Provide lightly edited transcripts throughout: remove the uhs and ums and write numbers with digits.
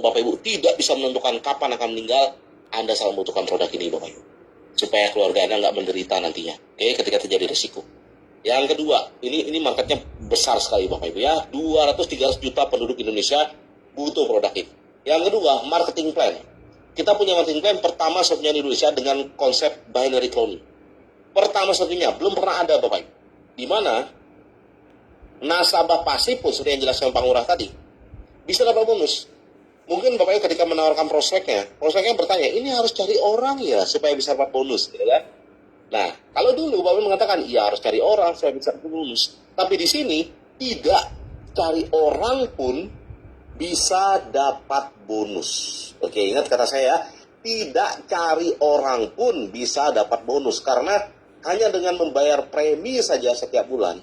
Bapak Ibu tidak bisa menentukan kapan akan meninggal, Anda sangat membutuhkan produk ini Bapak Ibu. Supaya keluarga Anda nggak menderita nantinya. Oke, ketika terjadi risiko. Yang kedua, ini marketnya besar sekali Bapak Ibu ya. 200-300 juta penduduk Indonesia butuh produk ini. Yang kedua, marketing plan. Kita punya marketing plan pertama satunya di Indonesia dengan konsep binary cloning. Pertama satunya, belum pernah ada Bapak Ibu. Di mana nasabah pasif pun, seperti yang jelaskan Pak Ngurah tadi, bisa dapat bonus. Mungkin Bapak Ibu ketika menawarkan prospeknya bertanya, ini harus cari orang ya supaya bisa dapat bonus, gitu kan? Nah, kalau dulu Bapak Ibu mengatakan, iya harus cari orang supaya bisa dapat bonus. Tapi di sini tidak cari orang pun bisa dapat bonus. Oke, ingat kata saya, tidak cari orang pun bisa dapat bonus karena hanya dengan membayar premi saja setiap bulan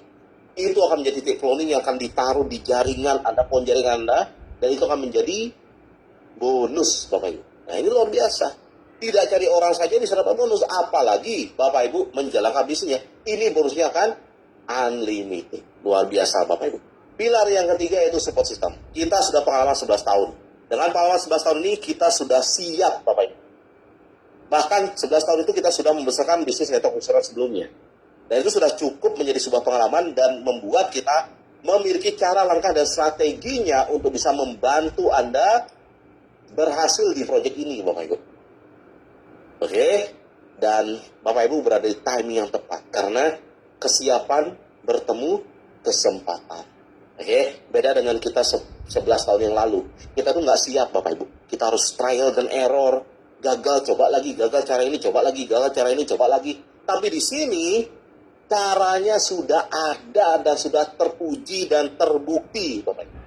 itu akan menjadi titik cloning yang akan ditaruh di jaringan Anda, pohon jaringan Anda, dan itu akan menjadi bonus Bapak Ibu. Nah ini luar biasa. Tidak cari orang saja bisa dapat bonus, apalagi Bapak Ibu menjalankan bisnisnya. Ini bonusnya akan unlimited. Luar biasa Bapak Ibu. Pilar yang ketiga yaitu support system. Kita sudah pengalaman 11 tahun. Dengan pengalaman 11 tahun ini kita sudah siap Bapak Ibu. Bahkan 11 tahun itu kita sudah membesarkan bisnis network insurance sebelumnya. Dan itu sudah cukup menjadi sebuah pengalaman dan membuat kita memiliki cara, langkah, dan strateginya untuk bisa membantu Anda berhasil di proyek ini Bapak Ibu. Oke? Dan Bapak Ibu berada di timing yang tepat karena kesiapan bertemu kesempatan. Oke? Beda dengan kita 11 tahun yang lalu. Kita tuh nggak siap Bapak Ibu. Kita harus trial dan error. Gagal, coba lagi. Gagal cara ini, coba lagi. Gagal cara ini, coba lagi. Tapi di sini caranya sudah ada dan sudah terpuji dan terbukti Bapak Ibu.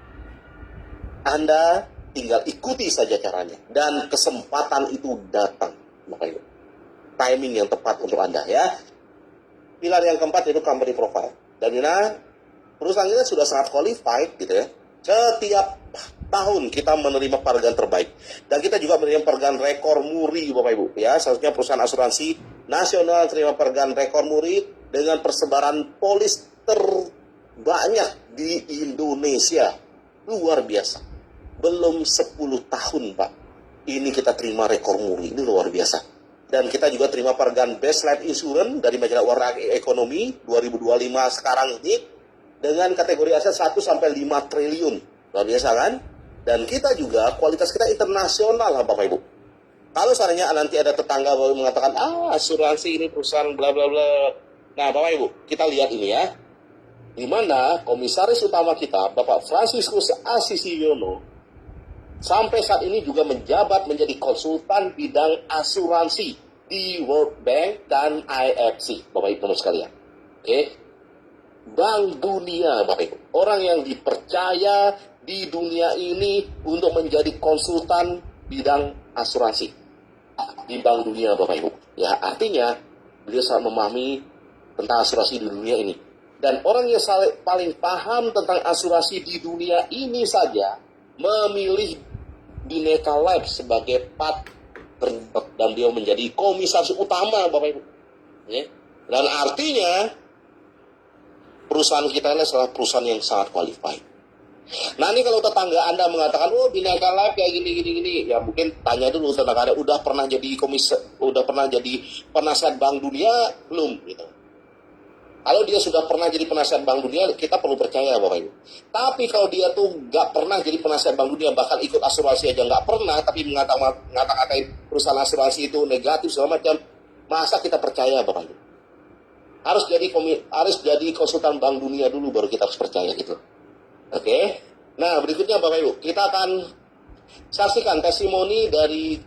Anda tinggal ikuti saja caranya dan kesempatan itu datang Bapak Ibu. Timing yang tepat untuk Anda ya. Pilar yang keempat yaitu company profile. Dan ini perusahaan kita sudah sangat qualified gitu ya. Setiap tahun kita menerima penghargaan terbaik. Dan kita juga menerima penghargaan rekor muri Bapak Ibu ya. Salah perusahaan asuransi nasional terima penghargaan rekor muri dengan persebaran polis terbanyak di Indonesia. Luar biasa. Belum 10 tahun Pak, ini kita terima rekor muri. Ini luar biasa. Dan kita juga terima penghargaan Best Life Insurance dari majalah Warna Ekonomi 2025 sekarang ini dengan kategori aset 1-5 triliun. Luar biasa kan? Dan kita juga kualitas kita internasional Bapak Ibu. Kalau seandainya nanti ada tetangga Bapak Ibu mengatakan, asuransi ini perusahaan bla bla bla. Nah Bapak Ibu, kita lihat ini ya. Di mana komisaris utama kita, Bapak Franciscus Assisi Yono, sampai saat ini juga menjabat menjadi konsultan bidang asuransi di World Bank dan IFC, Bapak Ibu sekalian. Oke, Bank Dunia, Bapak Ibu, orang yang dipercaya di dunia ini untuk menjadi konsultan bidang asuransi di Bank Dunia, Bapak Ibu. Ya, artinya beliau sangat memahami tentang asuransi di dunia ini. Dan orang yang paling paham tentang asuransi di dunia ini saja memilih Bineka Life sebagai partner dan dia menjadi komisaris utama Bapak Ibu. Ya. Dan artinya perusahaan kita ini adalah perusahaan yang sangat qualified. Nah ini kalau tetangga Anda mengatakan, Bineka Life kayak gini, ya mungkin tanya dulu tetangga Anda, udah pernah jadi penasihat Bank Dunia belum gitu. Kalau dia sudah pernah jadi penasihat Bank Dunia, kita perlu percaya Bapak Ibu. Tapi kalau dia tuh nggak pernah jadi penasihat Bank Dunia, bahkan ikut asuransi aja nggak pernah, tapi ngata-ngatain perusahaan asuransi itu negatif segala macam, masa kita percaya Bapak Ibu? Harus jadi konsultan Bank Dunia dulu baru kita harus percaya gitu. Oke? Nah berikutnya Bapak Ibu, kita akan saksikan testimoni dari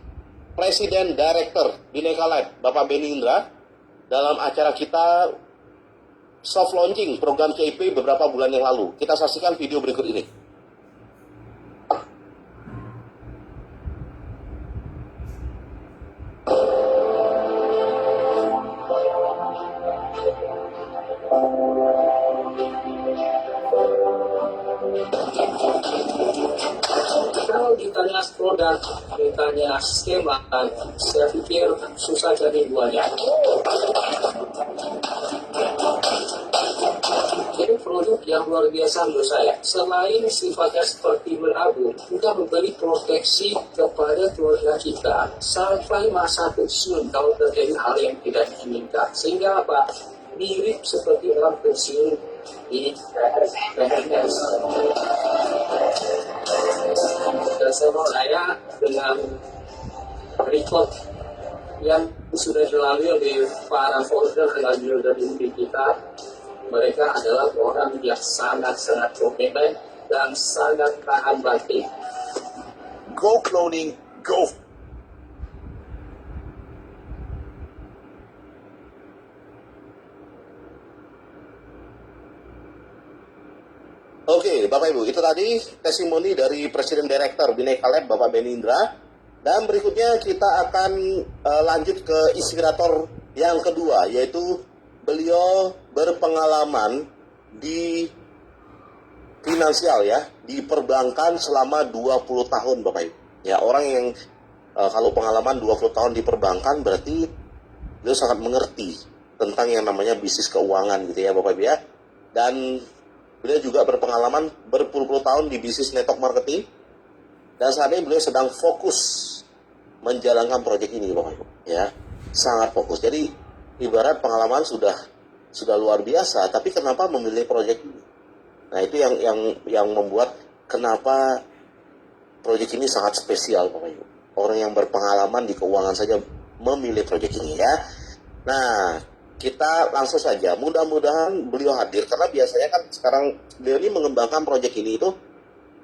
Presiden Director Bineka Life, Bapak Beni Indra, dalam acara kita soft launching program CIP beberapa bulan yang lalu. Kita saksikan video berikut ini. Kalau ditanya produk, ditanya skema, saya pikir susah jadi duanya. ini produk yang luar biasa menurut saya. Selain sifatnya seperti menabung, kita memberi proteksi kepada keluarga kita sampai masa pensiun kalau terjadi hal yang tidak diinginkan. Sehingga apa? Mirip seperti orang pensiun di PNS. Dan saya mau tanya dengan record yang sudah dilalui oleh para founder dan inti kita, mereka adalah orang yang sangat-sangat komitmen dan sangat tahan banting. Go cloning, go. Oke, Bapak Ibu, itu tadi testimoni dari Presiden Direktur Bhinneka Lab, Bapak Benny Indra. Dan berikutnya kita akan lanjut ke inspirator yang kedua, yaitu beliau berpengalaman di finansial ya, di perbankan selama 20 tahun Bapak Ibu. Ya, orang yang kalau pengalaman 20 tahun di perbankan berarti beliau sangat mengerti tentang yang namanya bisnis keuangan gitu ya Bapak Ibu ya. Dan beliau juga berpengalaman berpuluh-puluh tahun di bisnis network marketing. Dan saat ini beliau sedang fokus menjalankan proyek ini Bapak Ibu ya. Sangat fokus. Jadi ibarat pengalaman sudah luar biasa, tapi kenapa memilih proyek ini? Nah, itu yang membuat kenapa proyek ini sangat spesial Bapak Ibu. Orang yang berpengalaman di keuangan saja memilih proyek ini ya. Nah, kita langsung saja. Mudah-mudahan beliau hadir karena biasanya kan sekarang beliau ini mengembangkan proyek ini itu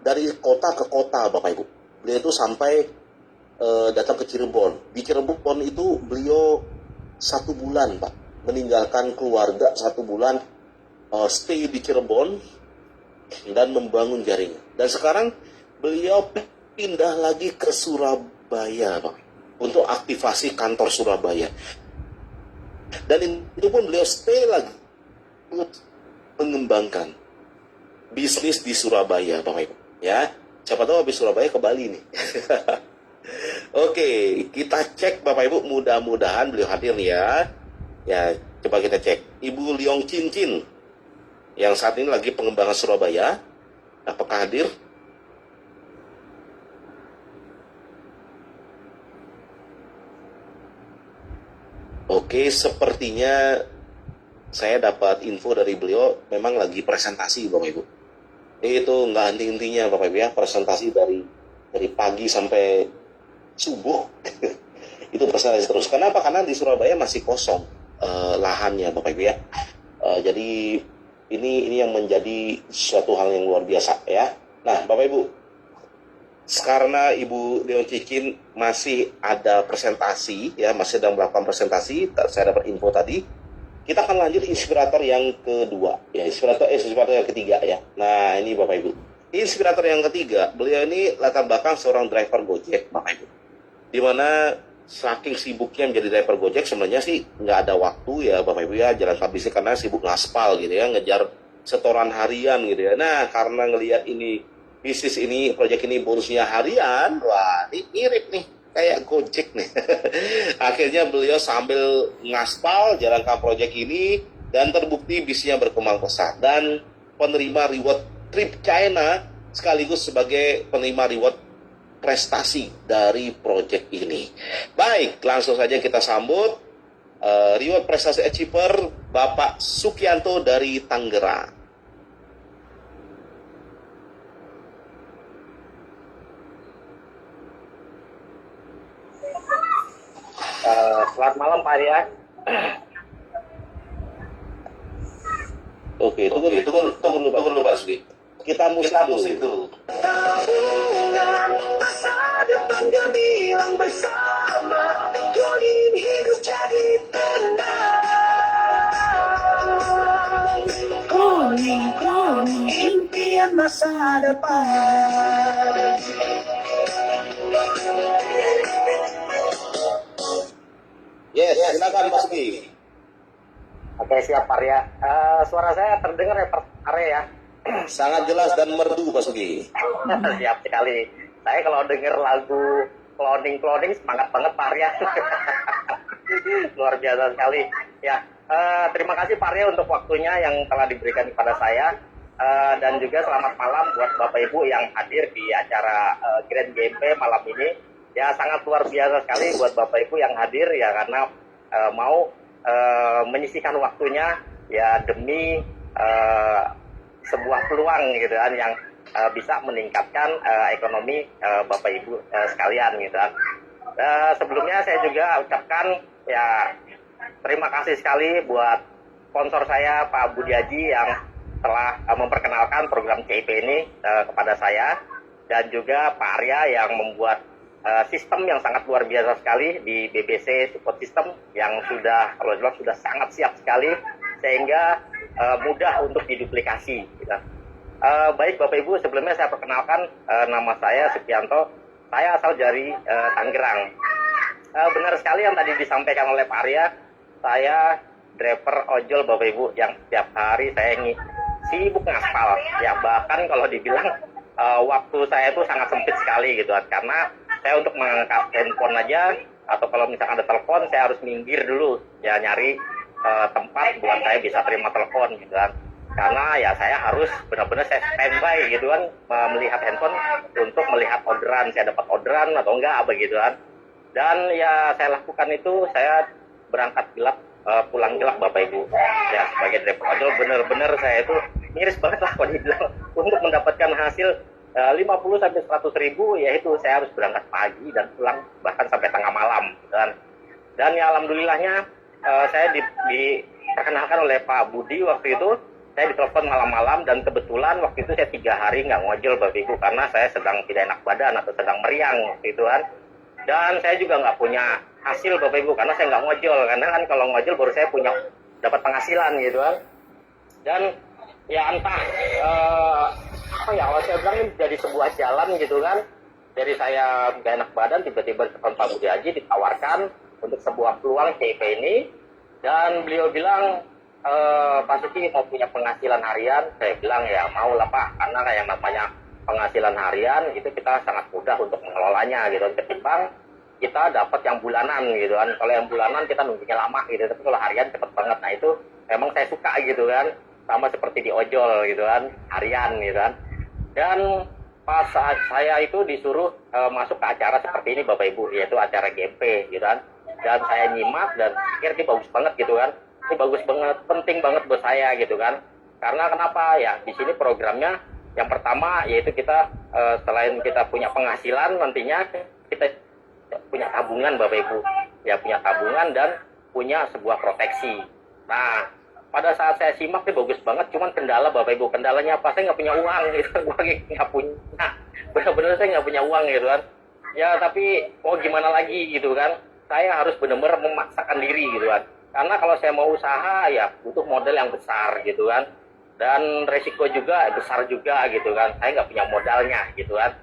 dari kota ke kota Bapak Ibu. Beliau itu sampai datang ke Cirebon. Di Cirebon itu beliau 1 bulan Pak, meninggalkan keluarga 1 bulan, stay di Cirebon dan membangun jaringan. Dan sekarang beliau pindah lagi ke Surabaya Pak, untuk aktivasi kantor Surabaya. Dan itu pun beliau stay lagi untuk mengembangkan bisnis di Surabaya Bapak Ibu ya. Siapa tahu habis Surabaya ke Bali nih. Oke, kita cek Bapak Ibu, mudah-mudahan beliau hadir nih ya. Ya, coba kita cek. Ibu Leong Chin Chin yang saat ini lagi pengembangan Surabaya, apakah hadir? Oke, sepertinya saya dapat info dari beliau memang lagi presentasi Bapak Ibu. Itu nggak henti-hentinya Bapak Ibu ya, presentasi dari pagi sampai subuh. Itu presentasi terus. Kenapa? Karena di Surabaya masih kosong lahannya Bapak Ibu ya. Jadi ini yang menjadi suatu hal yang luar biasa ya. Nah Bapak Ibu, karena Ibu Leong Cicin masih ada presentasi ya, masih sedang melakukan presentasi, saya dapat info tadi. Kita akan lanjut inspirator yang kedua ya, inspirator yang ketiga ya. Nah ini Bapak Ibu, inspirator yang ketiga, beliau ini latar belakang seorang driver Gojek Bapak Ibu, dimana saking sibuknya menjadi driver Gojek sebenarnya sih nggak ada waktu ya Bapak Ibu ya jalan bisnis, karena sibuk ngaspal gitu ya, ngejar setoran harian gitu ya. Nah karena ngelihat ini bisnis ini, proyek ini bonusnya harian, wah ini mirip nih kayak Gojek nih. Akhirnya beliau sambil ngaspal jalankan proyek ini dan terbukti bisnisnya berkembang pesat dan penerima reward trip China sekaligus sebagai penerima reward prestasi dari proyek ini. Baik, langsung saja kita sambut reward prestasi achiever Bapak Sukianto dari Tangerang. Selamat malam Pak Arya. Oke, tunggu dulu Pak Sugi. Kita musik dulu. Tabungan masa depan gemilang bersama, ingin hidup jadi tenang. Cloning, impian masa depan. Yes, silakan Pak Sugi. Oke, siap Pak Arya. Suara saya terdengar ya Pak Arya ya? Sangat jelas dan merdu Pak Sugi. Siap sekali. Saya kalau denger lagu cloning semangat banget Pak Arya. Luar biasa sekali. Ya, terima kasih Pak Arya untuk waktunya yang telah diberikan kepada saya. Dan juga selamat malam buat Bapak Ibu yang hadir di acara Grand GMP malam ini. Ya sangat luar biasa sekali buat Bapak Ibu yang hadir ya karena mau menyisihkan waktunya ya demi sebuah peluang gitu kan yang bisa meningkatkan ekonomi Bapak Ibu sekalian gitu kan. Sebelumnya saya juga ucapkan ya terima kasih sekali buat sponsor saya Pak Budi Haji yang telah memperkenalkan program CIP ini kepada saya dan juga Pak Arya yang membuat sistem yang sangat luar biasa sekali di BBC Support System yang sudah kalau jelas sudah sangat siap sekali sehingga mudah untuk diduplikasi. Gitu. Baik Bapak Ibu, sebelumnya saya perkenalkan nama saya Supianto, saya asal dari Tangerang. Benar sekali yang tadi disampaikan oleh Pak Arya, saya driver ojol Bapak Ibu yang setiap hari saya sibuk ngaspal ya, bahkan kalau dibilang waktu saya itu sangat sempit sekali gitu kan, karena saya untuk mengangkat handphone aja atau kalau misalkan ada telepon saya harus minggir dulu ya nyari tempat buat saya bisa terima telepon gitu kan, karena ya saya harus benar-benar saya standby gitu kan melihat handphone untuk melihat orderan, saya dapat orderan atau enggak begitu kan. Dan ya saya lakukan itu, saya berangkat gelap pulang gelap Bapak Ibu ya sebagai driver ojol. Bener-bener saya itu miris banget lah kalau dibilang untuk mendapatkan hasil 50-100 ribu, yaitu saya harus berangkat pagi dan pulang bahkan sampai tengah malam dan ya alhamdulillahnya saya diperkenalkan oleh Pak Budi waktu itu. Saya ditelepon malam-malam dan kebetulan waktu itu saya 3 hari nggak ngojol Bapak Ibu karena saya sedang tidak enak badan atau sedang meriang waktu itu kan. Dan saya juga nggak punya hasil Bapak Ibu karena saya nggak ngojol, karena kan kalau ngojol baru saya punya dapat penghasilan gitu kan. Dan ya entah apa ya, kalau saya bilang ini jadi sebuah jalan gitu kan. Dari saya nggak enak badan tiba-tiba telepon Pak Budi Haji ditawarkan untuk sebuah peluang CIP ini, dan beliau bilang pasti mau punya penghasilan harian. Saya bilang ya mau lah Pak, karena kayak namanya penghasilan harian itu kita sangat mudah untuk mengelolanya gitu, ketimbang kita dapat yang bulanan gitu kan. Kalau yang bulanan kita nunggunya lama gitu, tapi kalau harian cepet banget. Nah itu memang saya suka gitu kan, sama seperti di ojol gitu kan, harian gitu kan. Dan pas saat saya itu disuruh masuk ke acara seperti ini Bapak Ibu, yaitu acara GMP gitu kan, dan saya nyimak dan pikir ini bagus banget gitu kan, ini bagus banget, penting banget buat saya gitu kan. Karena kenapa ya, di sini programnya yang pertama yaitu kita selain kita punya penghasilan, nantinya kita punya tabungan Bapak Ibu ya, punya tabungan dan punya sebuah proteksi. Nah pada saat saya simak ini bagus banget, cuman kendala Bapak Ibu, kendalanya apa? Saya nggak punya uang gitu, gue nggak punya, benar-benar saya nggak punya uang gitu kan ya. Tapi mau gimana lagi gitu kan, saya harus benar-benar memaksakan diri gitu kan, karena kalau saya mau usaha ya butuh modal yang besar gitu kan, dan resiko juga besar juga gitu kan. Saya nggak punya modalnya gitu kan,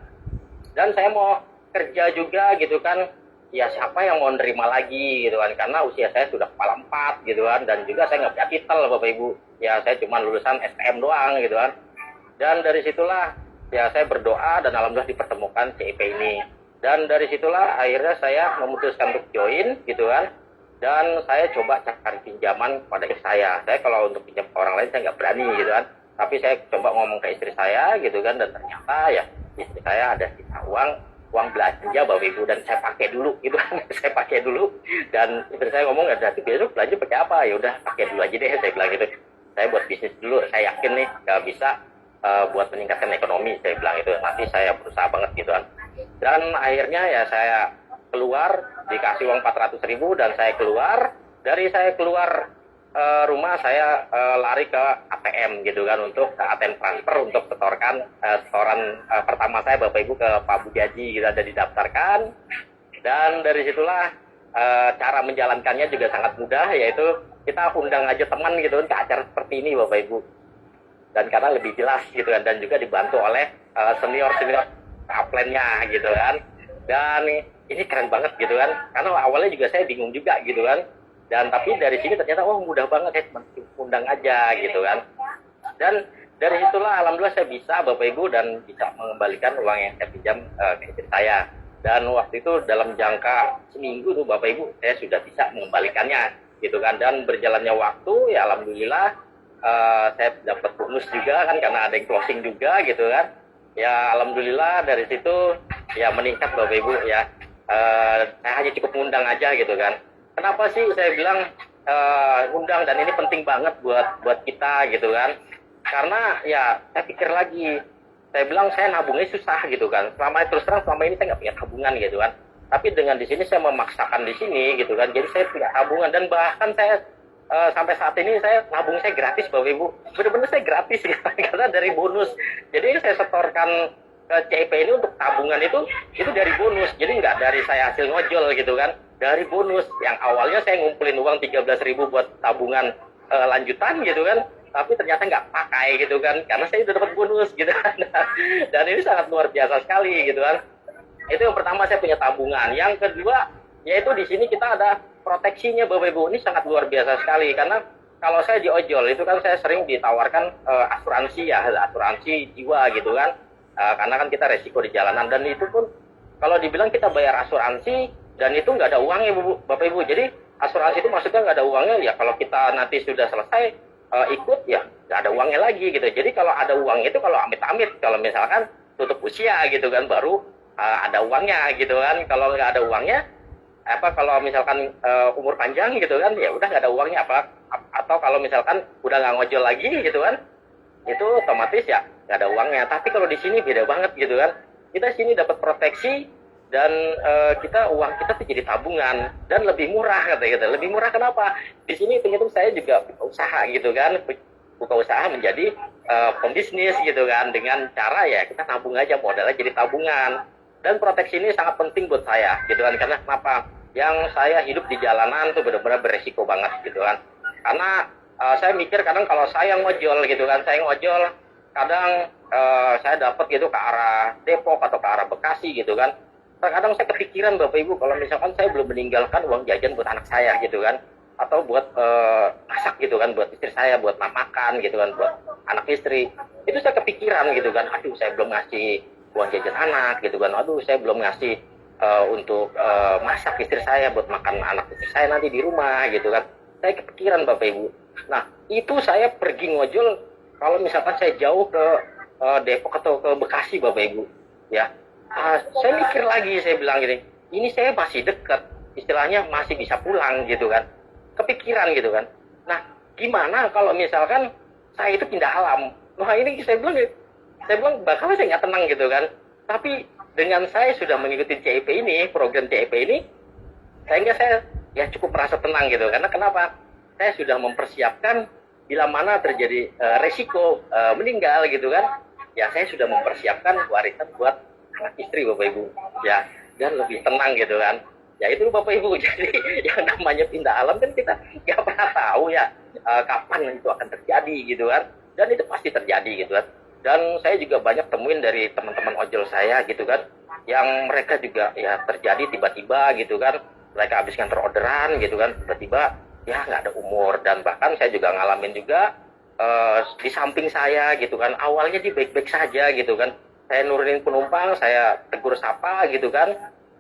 dan saya mau kerja juga gitu kan, ya siapa yang mau nerima lagi gitu kan, karena usia saya sudah kepala 4 gitu kan, dan juga saya nggak punya titel Bapak Ibu ya, saya cuma lulusan STM doang gitu kan. Dan dari situlah ya saya berdoa dan alhamdulillah dipertemukan CIP ini, dan dari situlah akhirnya saya memutuskan untuk join gitu kan. Dan saya coba cari pinjaman pada istri saya. Saya kalau untuk pinjam ke orang lain saya nggak berani gitu kan, tapi saya coba ngomong ke istri saya gitu kan, dan ternyata ya istri saya ada sisa uang belanja Bapak Ibu, dan saya pakai dulu gitu kan. Saya pakai dulu, dan istri saya ngomong ya nanti besok belanja pakai apa, ya udah pakai dulu aja deh, saya bilang gitu. Saya buat bisnis dulu, saya yakin nih nggak bisa buat meningkatkan ekonomi, saya bilang itu, nanti saya berusaha banget gitu kan. Dan akhirnya ya saya keluar, dikasih uang 400 ribu, dan saya keluar. Dari saya keluar rumah, saya lari ke ATM gitu kan, untuk ke ATM transfer untuk setoran pertama saya Bapak Ibu ke Pak Budi Haji gitu, ada didaftarkan. Dan dari situlah cara menjalankannya juga sangat mudah, yaitu kita undang aja teman gitu ke acara seperti ini Bapak Ibu, dan karena lebih jelas gitu kan, dan juga dibantu oleh senior upline-nya gitu kan. Dan ini keren banget gitu kan, karena awalnya juga saya bingung juga gitu kan, dan tapi dari sini ternyata mudah banget, saya undang aja gitu kan. Dan dari situlah alhamdulillah saya bisa Bapak Ibu, dan bisa mengembalikan uang yang saya pinjam ke istri saya. Dan waktu itu dalam jangka seminggu tuh Bapak Ibu saya sudah bisa mengembalikannya. gitu kan. Dan berjalannya waktu ya alhamdulillah saya dapat bonus juga kan karena ada yang closing juga gitu kan. Ya alhamdulillah dari situ ya meningkat Bapak Ibu ya. Saya hanya cukup ngundang aja gitu kan. Kenapa sih saya bilang undang dan ini penting banget buat kita gitu kan. Karena ya saya pikir lagi, saya bilang saya nabungnya susah gitu kan. Terus terang selama ini saya nggak punya tabungan gitu kan. Tapi dengan di sini saya memaksakan di sini gitu kan. Jadi saya punya tabungan dan bahkan saya sampai saat ini saya nabung saya gratis Bapak Ibu. Benar-benar saya gratis gitu, karena dari bonus. Jadi saya setorkan ke CIP ini untuk tabungan itu dari bonus. Jadi nggak dari saya hasil ngojol gitu kan. Dari bonus yang awalnya saya ngumpulin uang 13.000 buat tabungan lanjutan gitu kan. Tapi ternyata nggak pakai gitu kan. Karena saya udah dapat bonus gitu kan. Dan ini sangat luar biasa sekali gitu kan. Itu yang pertama, saya punya tabungan. Yang kedua, yaitu di sini kita ada proteksinya Bapak Ibu. Ini sangat luar biasa sekali karena kalau saya di ojol itu kan saya sering ditawarkan asuransi ya, asuransi jiwa gitu kan. Karena kan kita resiko di jalanan dan itu pun kalau dibilang kita bayar asuransi dan itu nggak ada uangnya Bapak Ibu. Jadi asuransi itu maksudnya nggak ada uangnya ya kalau kita nanti sudah selesai ikut ya nggak ada uangnya lagi gitu. Jadi kalau ada uang itu kalau amit-amit kalau misalkan tutup usia gitu kan baru ada uangnya gitu kan. Kalau nggak ada uangnya kalau misalkan umur panjang gitu kan ya udah nggak ada uangnya atau kalau misalkan udah nggak ngojol lagi gitu kan itu otomatis ya nggak ada uangnya. Tapi kalau di sini beda banget gitu kan, kita sini dapat proteksi dan uang kita tuh jadi tabungan dan lebih murah kata gitu. Lebih murah kenapa? Di sini ternyata saya juga buka usaha gitu kan, buka usaha menjadi pembisnis gitu kan dengan cara ya kita tabung aja, modalnya jadi tabungan. Dan proteksi ini sangat penting buat saya gitu kan, karena kenapa? Yang saya hidup di jalanan tuh benar-benar beresiko banget gitu kan. Karena saya mikir kadang kalau saya ngojol gitu kan, kadang saya dapat gitu ke arah Depok atau ke arah Bekasi gitu kan. Terkadang saya kepikiran Bapak Ibu kalau misalkan saya belum meninggalkan uang jajan buat anak saya gitu kan, atau buat masak gitu kan, buat istri saya, buat makan gitu kan, buat anak istri. Itu saya kepikiran gitu kan, aduh saya belum ngasih uang jajan anak gitu kan, aduh saya belum ngasih untuk masak istri saya buat makan anak istri saya nanti di rumah gitu kan. Saya kepikiran Bapak Ibu. Nah itu saya pergi ngojol kalau misalkan saya jauh ke Depok atau ke Bekasi Bapak Ibu ya. Saya mikir lagi, saya bilang gini, ini saya masih dekat, istilahnya masih bisa pulang gitu kan. Kepikiran gitu kan. Nah gimana kalau misalkan saya itu pindah alam? Wah ini saya bilang bakal saya nggak tenang gitu kan. Tapi dengan saya sudah mengikuti CIP ini, program CIP ini, sehingga saya ya cukup merasa tenang gitu. Karena kenapa? Saya sudah mempersiapkan bila mana terjadi resiko meninggal gitu kan. Ya saya sudah mempersiapkan warisan buat anak istri Bapak Ibu. Ya, dan lebih tenang gitu kan. Ya itu Bapak Ibu. Jadi yang namanya pindah alam kan kita nggak pernah tahu ya kapan itu akan terjadi gitu kan. Dan itu pasti terjadi gitu kan. Dan saya juga banyak temuin dari teman-teman ojol saya gitu kan, yang mereka juga ya terjadi tiba-tiba gitu kan, mereka habis nganter orderan gitu kan, tiba-tiba ya nggak ada umur. Dan bahkan saya juga ngalamin juga di samping saya gitu kan, awalnya dia baik-baik saja gitu kan, saya nurunin penumpang, saya tegur sapa gitu kan,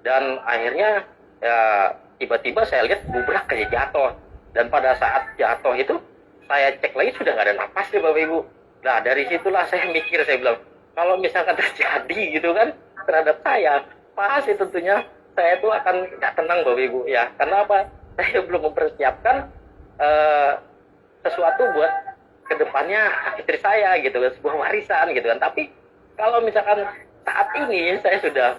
dan akhirnya ya tiba-tiba saya lihat bubrak kayak jatuh. Dan pada saat jatuh itu saya cek lagi sudah nggak ada napas deh Bapak Ibu. Nah dari situlah saya mikir, saya bilang kalau misalkan terjadi gitu kan terhadap saya, pasti tentunya saya itu akan nggak tenang Bapak Ibu ya. Karena apa? Saya belum mempersiapkan sesuatu buat kedepannya istri saya gitu kan, sebuah warisan gitu kan. Tapi kalau misalkan saat ini saya sudah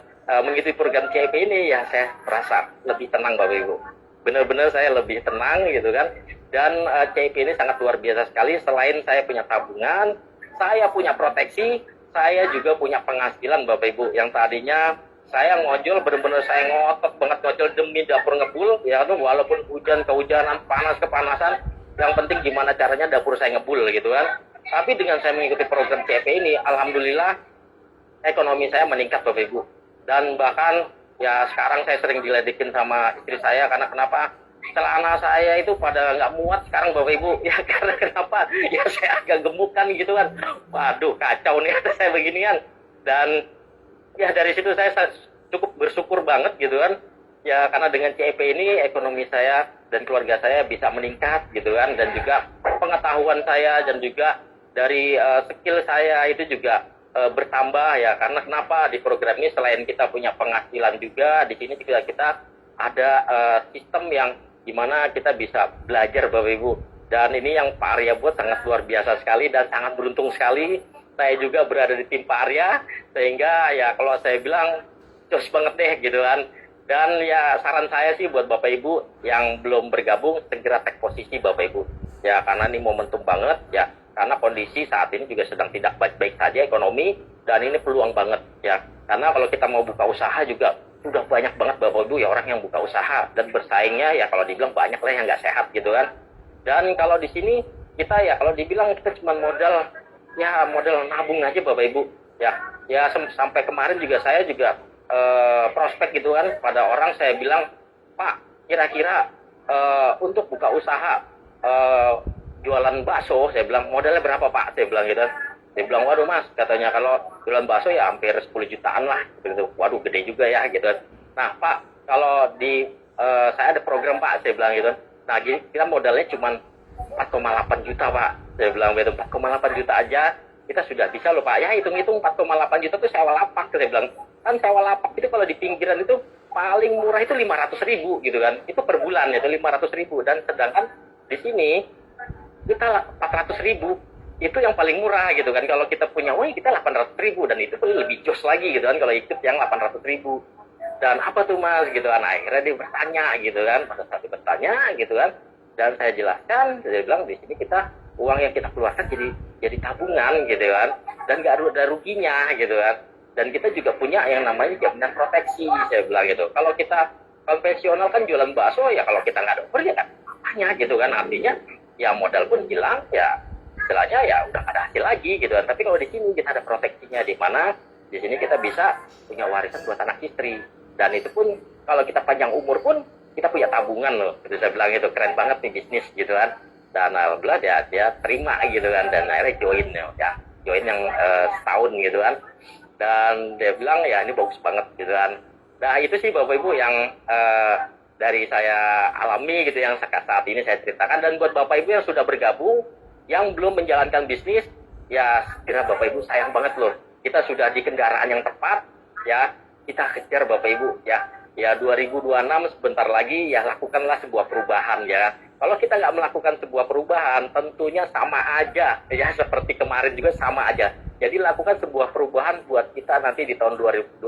mengikuti program CIP ini ya, saya merasa lebih tenang Bapak Ibu. Benar-benar saya lebih tenang gitu kan. Dan CIP ini sangat luar biasa sekali. Selain saya punya tabungan, saya punya proteksi, saya juga punya penghasilan Bapak Ibu. Yang tadinya saya ngojol, benar-benar saya ngotot banget ngojol demi dapur ngebul ya kan, walaupun hujan kehujanan, panas kepanasan, yang penting gimana caranya dapur saya ngebul gitu kan. Tapi dengan saya mengikuti program CIP ini, alhamdulillah ekonomi saya meningkat Bapak Ibu. Dan bahkan ya sekarang saya sering diledekin sama istri saya, karena kenapa? Celana saya itu pada nggak muat sekarang Bapak Ibu ya. Karena kenapa? Ya saya agak gemukan gitu kan. Waduh kacau nih atas saya beginian. Dan ya dari situ saya cukup bersyukur banget gitu kan. ya karena dengan CEP ini ekonomi saya dan keluarga saya bisa meningkat gitu kan, dan juga pengetahuan saya dan juga dari skill saya itu juga bertambah ya. Karena kenapa di program ini selain kita punya penghasilan juga, di sini juga kita ada sistem yang dimana kita bisa belajar Bapak Ibu. Dan ini yang Pak Arya buat sangat luar biasa sekali dan sangat beruntung sekali. Saya juga berada di tim Pak Arya, sehingga ya kalau saya bilang jos banget deh gitu kan. Dan ya saran saya sih buat Bapak Ibu yang belum bergabung, segera take posisi Bapak Ibu. Ya karena ini momentum banget ya. Karena kondisi saat ini juga sedang tidak baik-baik saja ekonomi, dan ini peluang banget ya. Karena kalau kita mau buka usaha juga sudah banyak banget Bapak Ibu ya orang yang buka usaha, dan bersaingnya ya kalau dibilang banyak lah yang nggak sehat gitu kan. Dan kalau di sini kita ya kalau dibilang kita cuma modal nabung aja Bapak Ibu ya sampai kemarin juga saya juga prospek gitu kan pada orang, saya bilang, Pak kira-kira untuk buka usaha jualan bakso, saya bilang modalnya berapa Pak, saya bilang gitu. Dia bilang, waduh Mas, katanya kalau jualan bakso ya hampir 10 jutaan lah gitu. Waduh gede juga ya gitu. Nah Pak, kalau di saya ada program Pak, saya bilang gitu. Nah kita modalnya cuma 4,8 juta Pak, saya bilang gitu. 4,8 juta aja kita sudah bisa loh Pak. Ya hitung-hitung 4,8 juta itu sewa lapak, saya bilang. Kan sewa lapak itu kalau di pinggiran itu paling murah itu 500.000 gitu kan. Itu per bulan itu 500.000, dan sedangkan di sini kita 400.000 itu yang paling murah gitu kan. Kalau kita punya uang kita 800.000, dan itu pun lebih jos lagi gitu kan kalau ikut yang 800.000. Dan apa tuh Mas gitu kan, akhirnya dia bertanya gitu kan. Pada saat dia bertanya gitu kan, dan saya jelaskan, saya bilang di sini kita uang yang kita keluarkan jadi tabungan gitu kan, dan nggak ada ruginya gitu kan. Dan kita juga punya yang namanya jaminan proteksi, saya bilang gitu. Kalau kita konvensional kan jualan bakso ya, kalau kita nggak ada offer ya kan apanya gitu kan, artinya ya modal pun hilang ya, istilahnya ya udah nggak ada hasil lagi gitu kan. Tapi kalau di sini kita ada proteksinya, di mana di sini kita bisa punya warisan buat anak istri, dan itu pun kalau kita panjang umur pun kita punya tabungan loh, gitu saya bilang itu. Keren banget nih bisnis gitu kan. Dan alhamdulillah dia terima gitu kan, dan akhirnya join yang setahun gitu kan. Dan dia bilang ya ini bagus banget gitu kan. Nah itu sih Bapak Ibu yang dari saya alami gitu, yang saat ini saya ceritakan. Dan buat Bapak Ibu yang sudah bergabung, yang belum menjalankan bisnis, ya kira Bapak Ibu sayang banget loh. Kita sudah di kendaraan yang tepat ya, kita kejar Bapak Ibu ya 2026 sebentar lagi ya, lakukanlah sebuah perubahan ya. Kalau kita nggak melakukan sebuah perubahan, tentunya sama aja ya, seperti kemarin juga sama aja. Jadi lakukan sebuah perubahan buat kita nanti di tahun 2026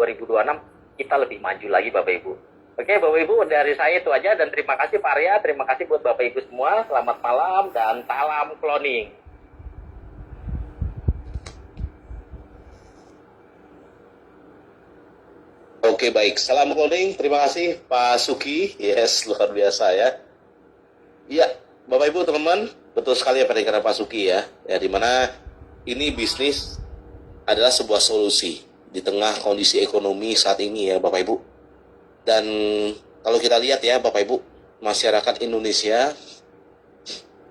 kita lebih maju lagi Bapak Ibu. Oke Bapak Ibu, dari saya itu aja, dan terima kasih Pak Arya, terima kasih buat Bapak Ibu semua. Selamat malam dan salam cloning. Oke baik, salam cloning. Terima kasih Pak Suki. Yes, luar biasa ya. Iya, Bapak Ibu teman-teman, betul sekali apa yang dikatakan Pak Suki ya. Ya, dimana ini bisnis adalah sebuah solusi di tengah kondisi ekonomi saat ini ya Bapak Ibu. Dan kalau kita lihat ya Bapak Ibu, masyarakat Indonesia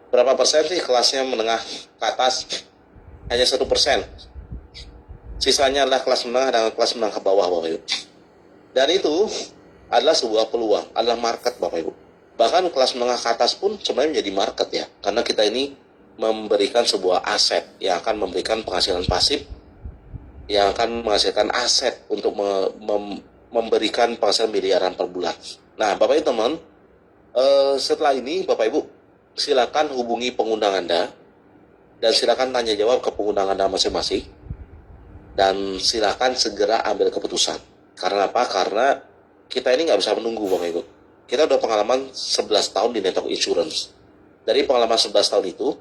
berapa persen sih kelasnya menengah ke atas? Hanya 1%. Sisanya adalah kelas menengah dan kelas menengah ke bawah Bapak Ibu. Dan itu adalah sebuah peluang, adalah market Bapak Ibu. Bahkan kelas menengah ke atas pun sebenarnya menjadi market ya, karena kita ini memberikan sebuah aset yang akan memberikan penghasilan pasif, yang akan menghasilkan aset untuk memberikan penghasilan miliaran per bulan. Nah Bapak Ibu teman, setelah ini Bapak Ibu silakan hubungi pengundang Anda, dan silakan tanya jawab ke pengundang Anda masing-masing, dan silakan segera ambil keputusan. Karena apa? Karena kita ini nggak bisa menunggu Bapak Ibu. Kita udah pengalaman 11 tahun di network insurance. Dari pengalaman 11 tahun itu,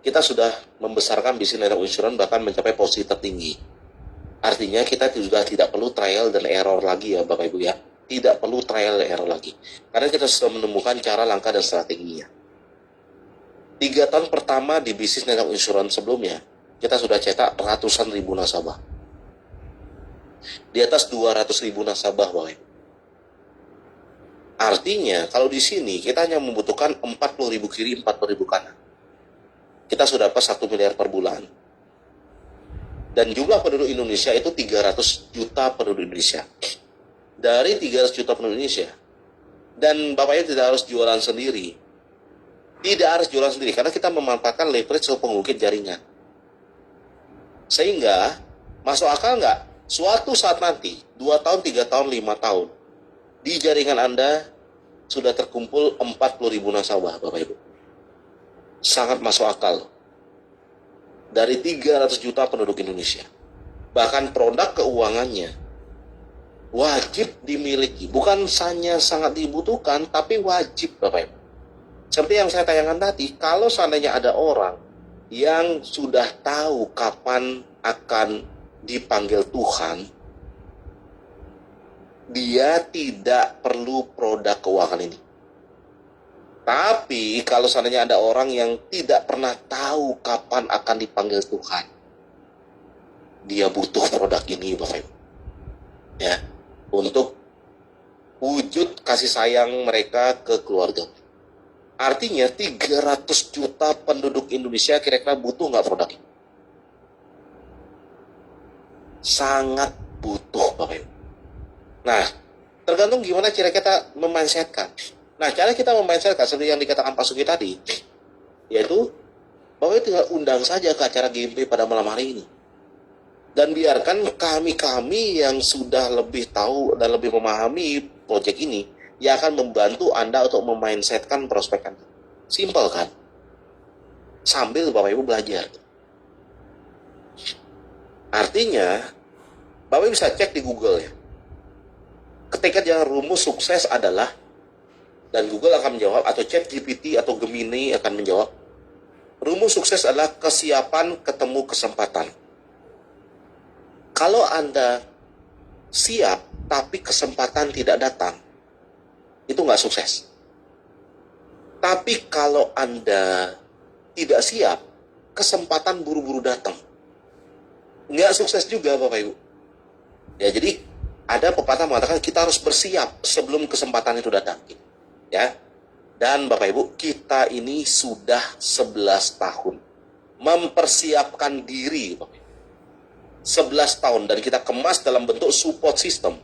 kita sudah membesarkan bisnis network insurance bahkan mencapai posisi tertinggi. Artinya kita juga tidak perlu trial dan error lagi ya Bapak Ibu ya. Tidak perlu trial dan error lagi. Karena kita sudah menemukan cara, langkah, dan strateginya. 3 tahun pertama di bisnis network insurance sebelumnya, kita sudah cetak ratusan ribu nasabah. Di atas 200.000 nasabah Bapak Ibu. Artinya kalau di sini kita hanya membutuhkan 40.000 kiri, 40.000 kanan. Kita sudah dapat 1 miliar per bulan. Dan jumlah penduduk Indonesia itu 300 juta penduduk Indonesia. dari 300 juta penduduk Indonesia. Dan Bapak Ibu tidak harus jualan sendiri. Tidak harus jualan sendiri, karena kita memanfaatkan leverage sebagai pengukir jaringan. Sehingga, masuk akal nggak? Suatu saat nanti, 2 tahun, 3 tahun, 5 tahun, di jaringan Anda sudah terkumpul 40.000 nasabah, Bapak Ibu. Sangat masuk akal. Dari 300 juta penduduk Indonesia. Bahkan produk keuangannya wajib dimiliki. Bukan hanya sangat dibutuhkan, tapi wajib, Bapak Ibu. Seperti yang saya tayangkan tadi, kalau seandainya ada orang yang sudah tahu kapan akan dipanggil Tuhan, dia tidak perlu produk keuangan ini. Tapi kalau seandainya ada orang yang tidak pernah tahu kapan akan dipanggil Tuhan, dia butuh produk ini, Bapak Ibu. Ya, untuk wujud kasih sayang mereka ke keluarga. Artinya 300 juta penduduk Indonesia kira-kira butuh nggak produk ini? Sangat butuh, Bapak Ibu. Nah, tergantung gimana cara kita memindsetkan. Nah, cara kita memindsetkan seperti yang dikatakan Pak Sugi tadi, yaitu Bapak Ibu tinggal undang saja ke acara GMP pada malam hari ini. Dan biarkan kami-kami yang sudah lebih tahu dan lebih memahami proyek ini yang akan membantu Anda untuk memindsetkan prospek Anda. Simpel kan? Sambil Bapak Ibu belajar. Artinya, Bapak Ibu bisa cek di Google ya. Ketika dia rumus sukses adalah, dan Google akan menjawab, atau ChatGPT atau Gemini akan menjawab, rumus sukses adalah kesiapan ketemu kesempatan. Kalau Anda siap, tapi kesempatan tidak datang, itu nggak sukses. Tapi kalau Anda tidak siap, kesempatan buru-buru datang, nggak sukses juga, Bapak Ibu. Ya, jadi ada pepatah mengatakan kita harus bersiap sebelum kesempatan itu datang. Ya, dan Bapak Ibu, kita ini sudah 11 tahun mempersiapkan diri, Bapak Ibu. 11 tahun, dan kita kemas dalam bentuk support system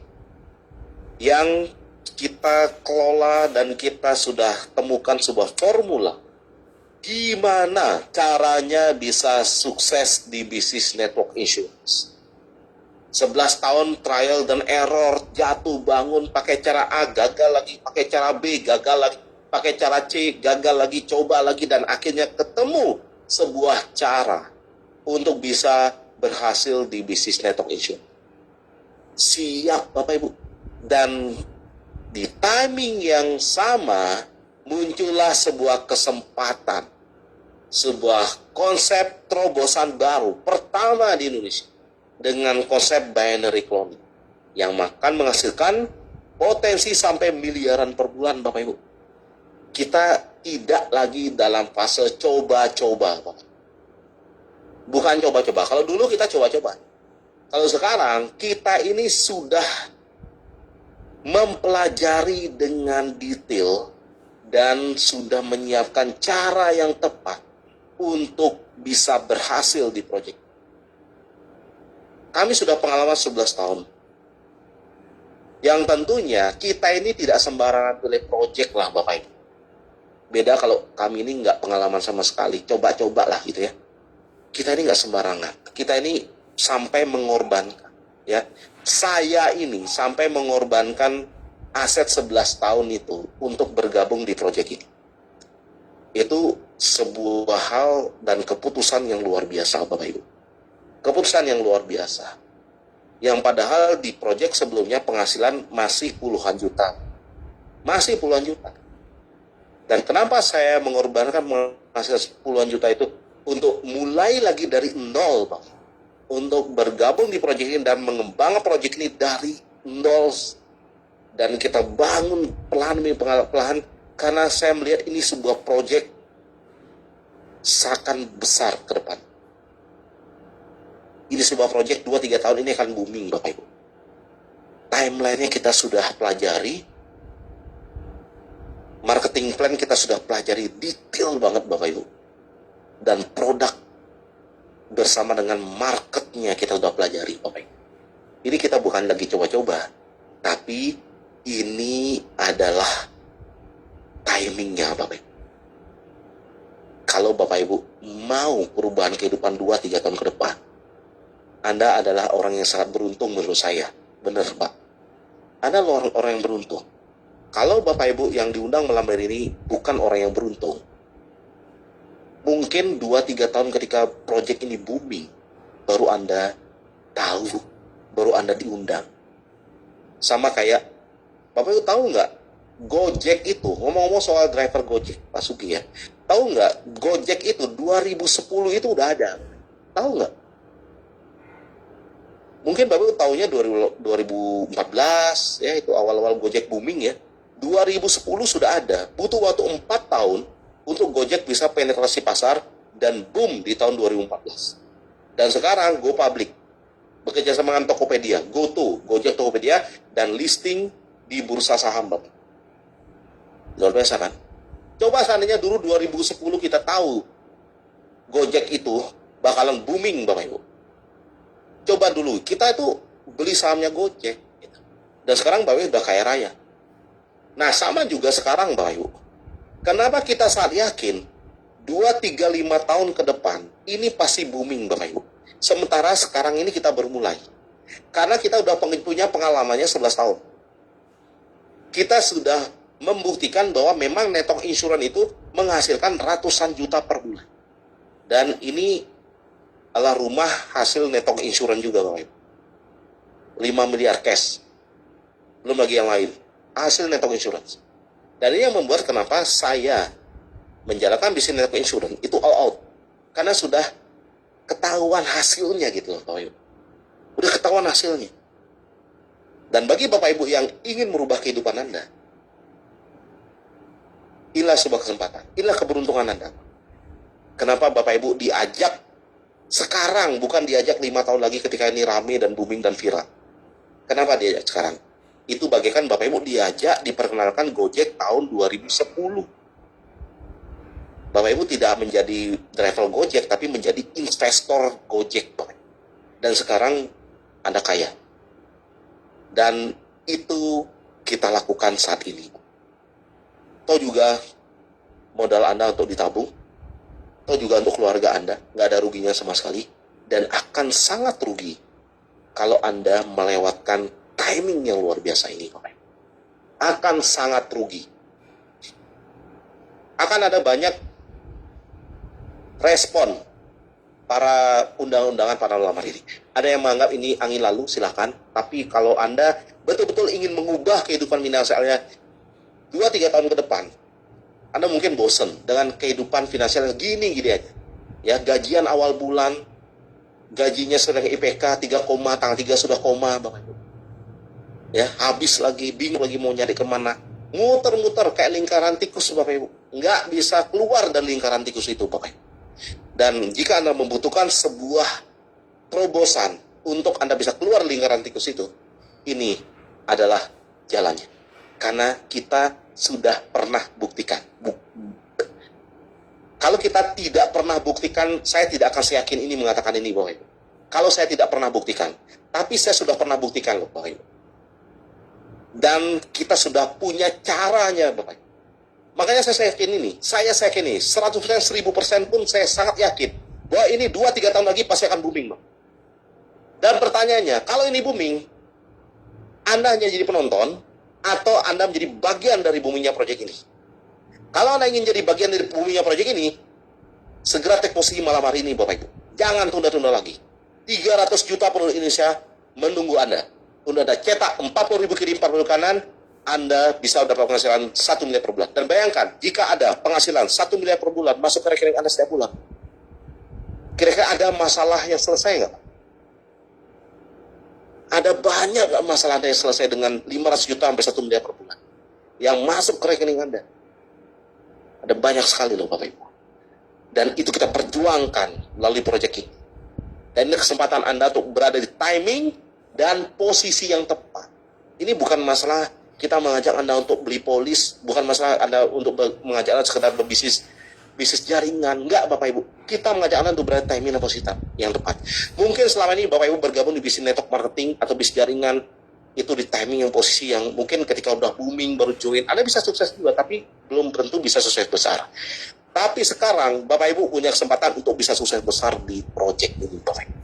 yang kita kelola, dan kita sudah temukan sebuah formula gimana caranya bisa sukses di bisnis network insurance. 11 tahun trial dan error, jatuh bangun, pakai cara A, gagal lagi, pakai cara B, gagal lagi, pakai cara C, gagal lagi, coba lagi, dan akhirnya ketemu sebuah cara untuk bisa berhasil di bisnis network insurance. Siap, Bapak Ibu. Dan di timing yang sama muncullah sebuah kesempatan, sebuah konsep terobosan baru pertama di Indonesia dengan konsep binary cloning yang akan menghasilkan potensi sampai miliaran per bulan, Bapak Ibu. Kita tidak lagi dalam fase coba-coba, Bapak. Bukan coba-coba. Kalau dulu kita coba-coba. Kalau sekarang kita ini sudah mempelajari dengan detail dan sudah menyiapkan cara yang tepat untuk bisa berhasil di proyek. Kami sudah pengalaman 11 tahun. Yang tentunya kita ini tidak sembarangan pilih proyek lah, Bapak Ibu. Beda kalau kami ini nggak pengalaman sama sekali, coba-coba lah gitu ya. Kita ini nggak sembarangan. Kita ini sampai mengorbankan. Ya, saya ini sampai mengorbankan aset 11 tahun itu untuk bergabung di proyek ini. Itu sebuah hal dan keputusan yang luar biasa, Bapak Ibu. Keputusan yang luar biasa. Yang padahal di proyek sebelumnya penghasilan masih puluhan juta. Masih puluhan juta. Dan kenapa saya mengorbankan penghasilan puluhan juta itu? Untuk mulai lagi dari nol, Pak. Untuk bergabung di proyek ini dan mengembangkan proyek ini dari nol. Dan kita bangun pelan demi pelan, karena saya melihat ini sebuah proyek akan besar ke depan. Ini sebuah proyek 2-3 tahun ini akan booming, Bapak Ibu. Timeline-nya kita sudah pelajari. Marketing plan kita sudah pelajari detail banget, Bapak Ibu. Dan produk bersama dengan marketnya kita sudah pelajari, Bapak Ibu. Ini kita bukan lagi coba-coba. Tapi ini adalah timingnya Bapak Ibu. Kalau Bapak Ibu mau perubahan kehidupan 2-3 tahun ke depan, Anda adalah orang yang sangat beruntung menurut saya. Benar Pak. Anda orang yang beruntung. Kalau Bapak Ibu yang diundang malam hari ini bukan orang yang beruntung, mungkin 2-3 tahun ketika proyek ini booming, baru Anda tahu, baru Anda diundang. Sama kayak, Bapak Ibu tahu nggak, Gojek itu, ngomong-ngomong soal driver Gojek, Pak Sugi ya, tahu nggak, Gojek itu 2010 itu udah ada, tahu nggak? Mungkin Bapak Ibu tahunya 2014, ya itu awal-awal Gojek booming ya, 2010 sudah ada, butuh waktu 4 tahun untuk Gojek bisa penetrasi pasar dan boom di tahun 2014. Dan sekarang Go Public bekerja sama dengan Tokopedia, GoTo, Gojek Tokopedia, dan listing di bursa saham Bapak. Luar biasa kan? Coba seandainya dulu 2010 kita tahu Gojek itu bakalan booming Bapak Ibu. Coba dulu, kita itu beli sahamnya Gojek. Dan sekarang Bapak Ibu udah kaya raya. Nah sama juga sekarang Bapak Ibu. Kenapa kita saat yakin 2, 3, 5 tahun ke depan ini pasti booming Bapak Ibu. Sementara sekarang ini kita baru mulai. Karena kita udah punya pengalamannya 11 tahun. Kita sudah membuktikan bahwa memang network insurance itu menghasilkan ratusan juta per bulan. Dan ini adalah rumah hasil network insurance juga Bapak Ibu. 5 miliar cash. Belum lagi yang lain. Hasil network insurance. Dan ini yang membuat kenapa saya menjalankan bisnis network insurance itu all out. Karena sudah ketahuan hasilnya gitu loh Bapak Ibu. Udah ketahuan hasilnya. Dan bagi Bapak Ibu yang ingin merubah kehidupan Anda, inilah sebuah kesempatan, inilah keberuntungan Anda. Kenapa Bapak Ibu diajak sekarang, bukan diajak 5 tahun lagi ketika ini rame dan booming dan viral. Kenapa diajak sekarang? Itu bagaikan Bapak Ibu diajak diperkenalkan Gojek tahun 2010. Bapak Ibu tidak menjadi driver Gojek, tapi menjadi investor Gojek. Dan sekarang Anda kaya. Dan itu kita lakukan saat ini. Atau juga modal Anda untuk ditabung. Atau juga untuk keluarga Anda. Nggak ada ruginya sama sekali. Dan akan sangat rugi kalau Anda melewatkan timing yang luar biasa ini. Akan sangat rugi. Akan ada banyak respon para undang-undangan pada malam hari ini. Ada yang menganggap ini angin lalu, silahkan. Tapi kalau Anda betul-betul ingin mengubah kehidupan finansialnya 2-3 tahun ke depan, Anda mungkin bosen dengan kehidupan finansial gini-gini aja. Ya, gajian awal bulan, gajinya sudah IPK 3, tanggal 3 sudah koma, Bapak Ibu. Ya, habis lagi, bingung lagi mau nyari kemana. Muter-muter kayak lingkaran tikus, Bapak Ibu. Nggak bisa keluar dari lingkaran tikus itu, Bapak Ibu. Dan jika Anda membutuhkan sebuah terobosan untuk Anda bisa keluar lingkaran tikus itu, ini adalah jalannya. Karena kita sudah pernah buktikan. Kalau kita tidak pernah buktikan, saya tidak akan seyakin ini mengatakan ini, Bapak Ibu. Kalau saya tidak pernah buktikan, tapi saya sudah pernah buktikan, Bapak Ibu. Dan kita sudah punya caranya, Bapak Ibu. Makanya saya yakin ini, 100%, 1000% pun saya sangat yakin bahwa ini 2-3 tahun lagi pasti akan booming, Bang. Dan pertanyaannya, kalau ini booming, Anda hanya jadi penonton atau Anda menjadi bagian dari boomingnya proyek ini? Kalau Anda ingin jadi bagian dari boomingnya proyek ini, segera take posisi malam hari ini, Bapak Ibu. Jangan tunda-tunda lagi. 300 juta penduduk Indonesia menunggu Anda. Untuk Anda cetak 40.000 kiri 40 kanan, Anda bisa dapat penghasilan 1 miliar per bulan. Dan bayangkan, jika ada penghasilan 1 miliar per bulan masuk ke rekening Anda setiap bulan, kira-kira ada masalah yang selesai nggak? Ada banyak nggak masalah Anda yang selesai dengan 500 juta sampai 1 miliar per bulan yang masuk ke rekening Anda? Ada banyak sekali loh Bapak Ibu. Dan itu kita perjuangkan melalui proyek ini. Dan ini kesempatan Anda untuk berada di timing dan posisi yang tepat. Ini bukan masalah kita mengajak Anda untuk beli polis, bukan masalah Anda untuk mengajak Anda sekedar berbisnis jaringan. Enggak, Bapak Ibu. Kita mengajak Anda untuk berada di timing dan posisi yang tepat. Mungkin selama ini Bapak Ibu bergabung di bisnis network marketing atau bisnis jaringan, itu di timing yang posisi yang mungkin ketika udah booming baru join, Anda bisa sukses juga, tapi belum tentu bisa sukses besar. Tapi sekarang Bapak Ibu punya kesempatan untuk bisa sukses besar di project ini, Bapak Ibu.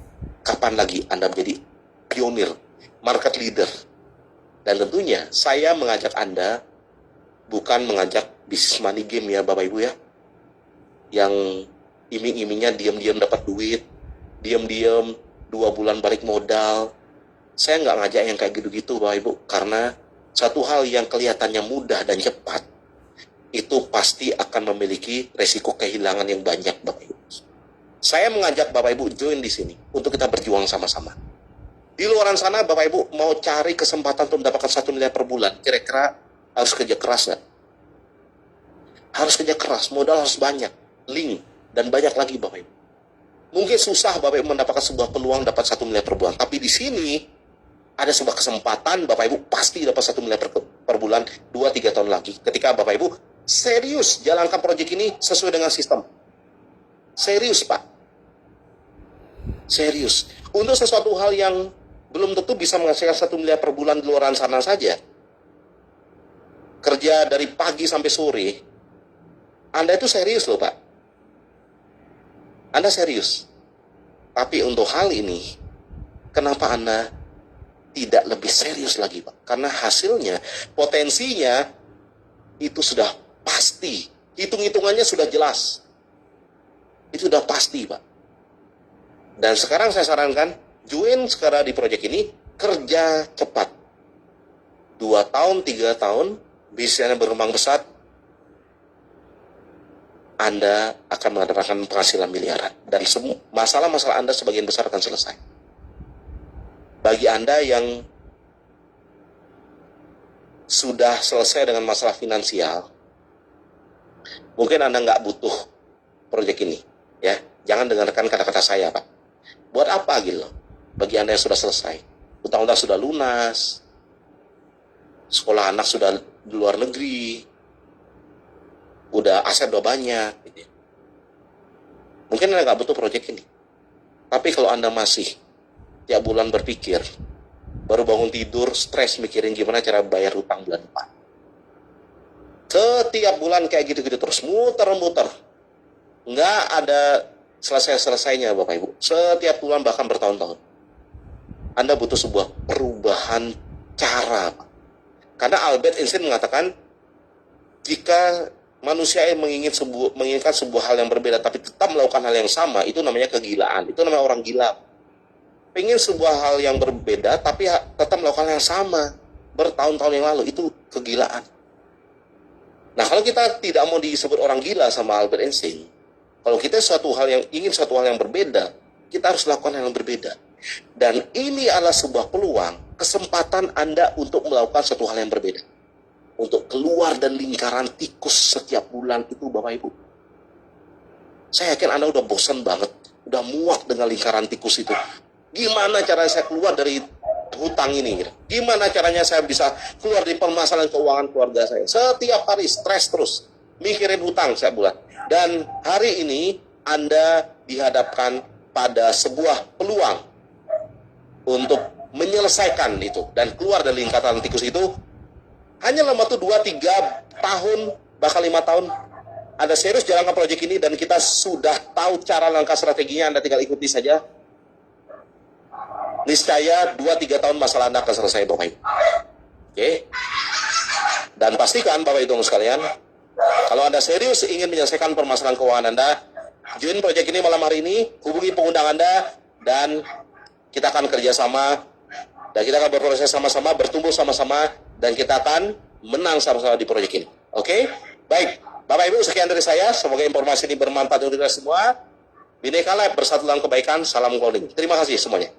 Kapan lagi Anda menjadi pionir, market leader? Dan tentunya saya mengajak Anda bukan mengajak bisnis money game ya Bapak Ibu ya, yang iming-imingnya diam-diam dapat duit, diam-diam 2 bulan balik modal. Saya nggak ngajak yang kayak gitu-gitu Bapak Ibu, karena satu hal yang kelihatannya mudah dan cepat itu pasti akan memiliki resiko kehilangan yang banyak Bapak Ibu. Saya mengajak Bapak Ibu join di sini untuk kita berjuang sama-sama. Di luar sana Bapak Ibu mau cari kesempatan untuk mendapatkan 1 miliar per bulan, kira-kira harus kerja keras nggak? Harus kerja keras, modal harus banyak, link, dan banyak lagi Bapak Ibu. Mungkin susah Bapak Ibu mendapatkan sebuah peluang dapat 1 miliar per bulan, tapi di sini ada sebuah kesempatan Bapak Ibu pasti dapat 1 miliar per bulan 2-3 tahun lagi. Ketika Bapak Ibu serius jalankan proyek ini sesuai dengan sistem. Serius Pak. Serius. Untuk sesuatu hal yang belum tentu bisa menghasilkan 1 miliar per bulan di luar sana saja. Kerja dari pagi sampai sore. Anda itu serius loh Pak. Anda serius. Tapi untuk hal ini, kenapa Anda tidak lebih serius lagi Pak? Karena hasilnya, potensinya itu sudah pasti. Hitung-hitungannya sudah jelas. Itu sudah pasti Pak. Dan sekarang saya sarankan, join sekarang di proyek ini, kerja cepat. 2 tahun, 3 tahun, bisnisnya berkembang besar, Anda akan mendapatkan penghasilan miliaran. Dan masalah-masalah Anda sebagian besar akan selesai. Bagi Anda yang sudah selesai dengan masalah finansial, mungkin Anda nggak butuh proyek ini. Ya, jangan dengarkan kata-kata saya, Pak. Buat apa gitu? Bagi Anda yang sudah selesai, utang-utang sudah lunas, sekolah anak sudah di luar negeri, udah aset udah banyak, gitu. Mungkin Anda nggak butuh proyek ini. Tapi kalau Anda masih tiap bulan berpikir, baru bangun tidur, stres mikirin gimana cara bayar hutang bulan depan. Setiap bulan kayak gitu-gitu terus, muter-muter. Nggak ada selesai-selesainya Bapak Ibu. Setiap bulan bahkan bertahun-tahun. Anda butuh sebuah perubahan cara. Karena Albert Einstein mengatakan, jika manusia yang menginginkan sebuah hal yang berbeda tapi tetap melakukan hal yang sama, itu namanya kegilaan. Itu namanya orang gila. Pengen sebuah hal yang berbeda tapi tetap melakukan hal yang sama bertahun-tahun yang lalu, itu kegilaan. Nah, kalau kita tidak mau disebut orang gila sama Albert Einstein, kalau kita ingin suatu hal yang berbeda, kita harus lakukan hal yang berbeda. Dan ini adalah sebuah peluang, kesempatan Anda untuk melakukan suatu hal yang berbeda. Untuk keluar dari lingkaran tikus setiap bulan itu Bapak Ibu. Saya yakin Anda udah bosan banget, udah muak dengan lingkaran tikus itu. Gimana caranya saya keluar dari hutang ini? Gimana caranya saya bisa keluar dari permasalahan keuangan keluarga saya? Setiap hari stres terus, mikirin hutang setiap bulan. Dan hari ini Anda dihadapkan pada sebuah peluang untuk menyelesaikan itu dan keluar dari lingkaran tikus itu. Hanya dalam waktu 2-3 tahun, bahkan 5 tahun, Anda serius jalankan proyek ini dan kita sudah tahu cara langkah strateginya, Anda tinggal ikuti saja. Niscaya 2-3 tahun masalah Anda akan selesai Bapak Ibu. Oke? Dan pastikan Bapak Ibu sekalian, kalau Anda serius ingin menyelesaikan permasalahan keuangan Anda, join proyek ini malam hari ini, hubungi pengundang Anda, dan kita akan kerjasama, dan kita akan berproses sama-sama, bertumbuh sama-sama, dan kita akan menang sama-sama di proyek ini. Oke? Baik, Bapak Ibu, sekian dari saya. Semoga informasi ini bermanfaat untuk kita semua. Bineka Lab, bersatu dalam kebaikan. Salam clothing. Terima kasih semuanya.